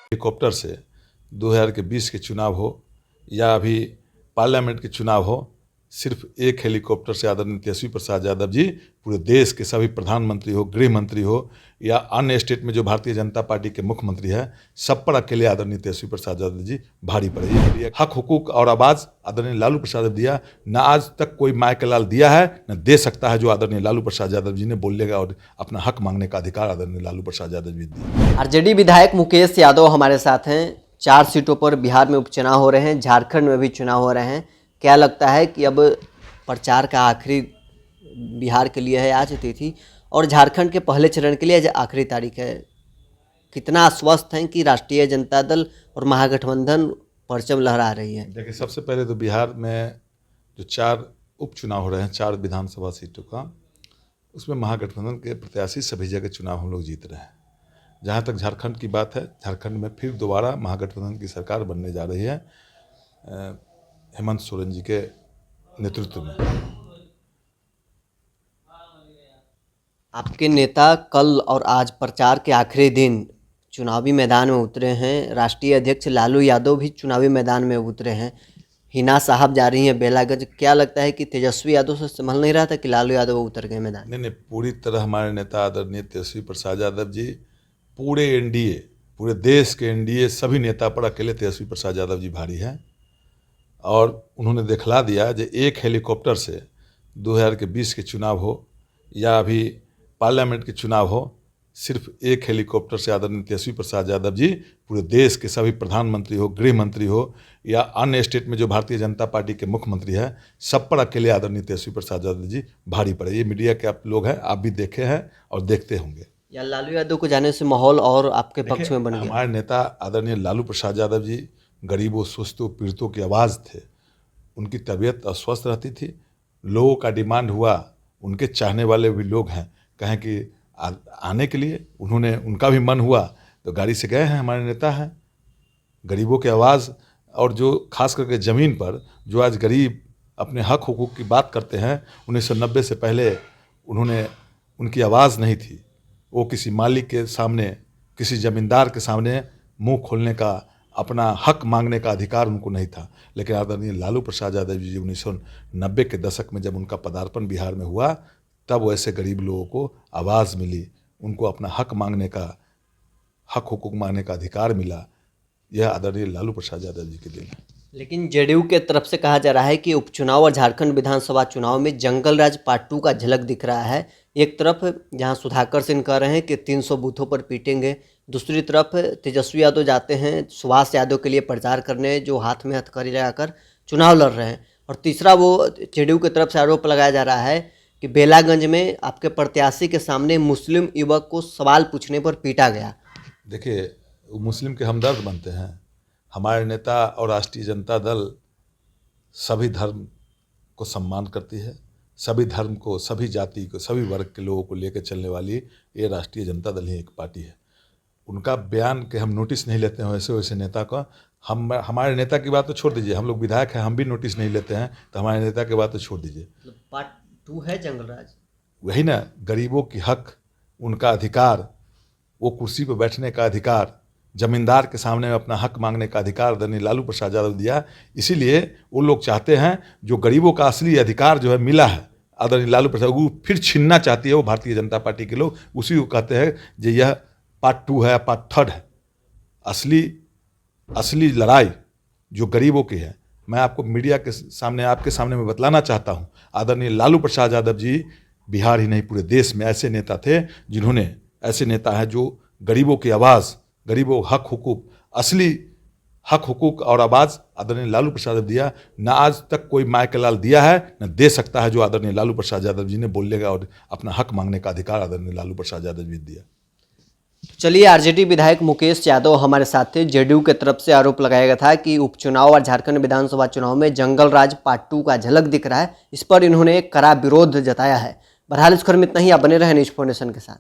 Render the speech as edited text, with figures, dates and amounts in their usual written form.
Helicopter से 2020 के चुनाव हो या अभी पार्लियामेंट के चुनाव हो, सिर्फ एक हेलीकॉप्टर से आदरणीय तेजस्वी प्रसाद यादव जी पूरे देश के सभी प्रधानमंत्री हो, गृह मंत्री हो या अन्य स्टेट में जो भारतीय जनता पार्टी के मुख्यमंत्री है, सब पर अकेले आदरणीय तेजस्वी प्रसाद यादव जी भारी पड़े। ये हक हुकूक और आवाज़ आदरणीय लालू प्रसाद यादव दिया, न आज तक कोई माय के लाल दिया है न दे सकता है जो आदरणीय लालू प्रसाद यादव जी ने बोलने का और अपना हक मांगने का अधिकार आदरणीय लालू प्रसाद यादव जी दिया। आरजेडी विधायक मुकेश यादव हमारे साथ हैं। 4 सीटों पर बिहार में उपचुनाव हो रहे हैं, झारखंड में भी चुनाव हो रहे हैं। क्या लगता है कि अब प्रचार का आखिरी बिहार के लिए है आज तिथि और झारखंड के पहले चरण के लिए आज आखिरी तारीख है? कितना आश्वस्त हैं कि राष्ट्रीय जनता दल और महागठबंधन परचम लहरा रही है? देखिए, सबसे पहले तो बिहार में जो 4 उपचुनाव हो रहे हैं 4 विधानसभा सीटों का, उसमें महागठबंधन के प्रत्याशी सभी जगह चुनाव हम लोग जीत रहे हैं। जहाँ तक झारखंड की बात है, झारखंड में फिर दोबारा महागठबंधन की सरकार बनने जा रही है हेमंत सोरेन जी के नेतृत्व में। आपके नेता कल और आज प्रचार के आखिरी दिन चुनावी मैदान में उतरे हैं। राष्ट्रीय अध्यक्ष लालू यादव भी चुनावी मैदान में उतरे हैं। हिना साहब जा रही हैं बेलागंज। क्या लगता है कि तेजस्वी यादव से संभल नहीं रहा था कि लालू यादव उतर गए मैदान? नहीं, पूरी तरह हमारे नेता आदरणीय तेजस्वी प्रसाद यादव जी पूरे एनडीए, पूरे देश के एनडीए सभी नेता पर अकेले तेजस्वी प्रसाद यादव जी भारी हैं और उन्होंने दिखला दिया कि एक हेलीकॉप्टर से 2020 के चुनाव हो या अभी पार्लियामेंट के चुनाव हो, सिर्फ एक हेलीकॉप्टर से आदरणीय तेजस्वी प्रसाद यादव जी पूरे देश के सभी प्रधानमंत्री हो, गृह मंत्री हो या अन्य स्टेट में जो भारतीय जनता पार्टी के मुख्यमंत्री है, सब पर अकेले आदरणीय तेजस्वी प्रसाद यादव जी भारी पड़े। ये मीडिया के आप लोग हैं, आप भी देखे हैं और देखते होंगे। या लालू यादव को जाने से माहौल और आपके पक्ष में बन गया? हमारे नेता आदरणीय लालू प्रसाद यादव जी गरीबों, सुस्तों, पीड़ितों की आवाज़ थे। उनकी तबीयत अस्वस्थ रहती थी, लोगों का डिमांड हुआ, उनके चाहने वाले भी लोग हैं, कहें कि आने के लिए उनका भी मन हुआ तो गाड़ी से गए हैं। हमारे नेता हैं, गरीबों की आवाज़ और जो खास करके ज़मीन पर जो आज गरीब अपने हक हुकूक की बात करते हैं, 1990 से पहले उनकी आवाज़ नहीं थी। वो किसी मालिक के सामने, किसी ज़मींदार के सामने मुंह खोलने का, अपना हक मांगने का अधिकार उनको नहीं था। लेकिन आदरणीय लालू प्रसाद यादव जी 1990 के दशक में जब उनका पदार्पण बिहार में हुआ, तब वैसे गरीब लोगों को आवाज़ मिली, उनको अपना हक मांगने का, हक हुकूक मांगने का अधिकार मिला। यह आदरणीय लालू प्रसाद यादव जी के दिन है। लेकिन जेडीयू के तरफ से कहा जा रहा है कि उपचुनाव और झारखंड विधानसभा चुनाव में जंगल राज पार्ट 2 का झलक दिख रहा है। एक तरफ जहां सुधाकर सिंह कह रहे हैं कि 300 बूथों पर पीटेंगे, दूसरी तरफ तेजस्वी यादव जाते हैं सुभाष यादव के लिए प्रचार करने, जो हाथ में हथकड़ी लगाकर चुनाव लड़ रहे हैं, और तीसरा वो जेडीयू की तरफ से आरोप लगाया जा रहा है कि बेलागंज में आपके प्रत्याशी के सामने मुस्लिम युवक को सवाल पूछने पर पीटा गया। देखिए, वो मुस्लिम के हमदर्द बनते हैं। हमारे नेता और राष्ट्रीय जनता दल सभी धर्म को सम्मान करती है, सभी धर्म को, सभी जाति को, सभी वर्ग के लोगों को लेकर चलने वाली ये राष्ट्रीय जनता दल ही एक पार्टी है। उनका बयान के हम नोटिस नहीं लेते हैं वैसे नेता का। हमारे नेता की बात तो छोड़ दीजिए, हम लोग विधायक हैं, हम भी नोटिस नहीं लेते हैं, तो हमारे नेता की बात तो छोड़ दीजिए। पार्ट 2 है जंगल राज, वही ना, गरीबों की हक, उनका अधिकार, वो कुर्सी पर बैठने का अधिकार, जमींदार के सामने अपना हक मांगने का अधिकार आदरणीय लालू प्रसाद यादव दिया। इसीलिए वो लोग चाहते हैं जो गरीबों का असली अधिकार जो है मिला है आदरणीय लालू प्रसाद, वो फिर छीनना चाहती है वो भारतीय जनता पार्टी के लोग। उसी को कहते हैं कि यह पार्ट 2 है, पार्ट 3 है। असली लड़ाई जो गरीबों की है, मैं आपको मीडिया के सामने, आपके सामने मैं बतलाना चाहता हूँ। आदरणीय लालू प्रसाद यादव जी बिहार ही नहीं पूरे देश में ऐसे नेता थे जिन्होंने, ऐसे नेता हैं जो गरीबों की आवाज़, गरीबों हक हुकूक, असली हक हुकूक और आवाज़ आदरणीय लालू प्रसाद दिया। न आज तक कोई माय के लाल दिया है न दे सकता है जो आदरणीय लालू प्रसाद यादव जी ने बोलने का और अपना हक मांगने का अधिकार आदरणीय लालू प्रसाद यादव जी दिया। चलिए, आरजेडी विधायक मुकेश यादव हमारे साथ थे। जेडीयू के तरफ से आरोप लगाया गया था कि उपचुनाव और झारखंड विधानसभा चुनाव में जंगल राज पार्ट 2 का झलक दिख रहा है। इस पर इन्होंने कड़ा विरोध जताया है। बहरहाल इस खबर में इतना ही। आप बने रहे न्यूज़ फाउंडेशन के साथ।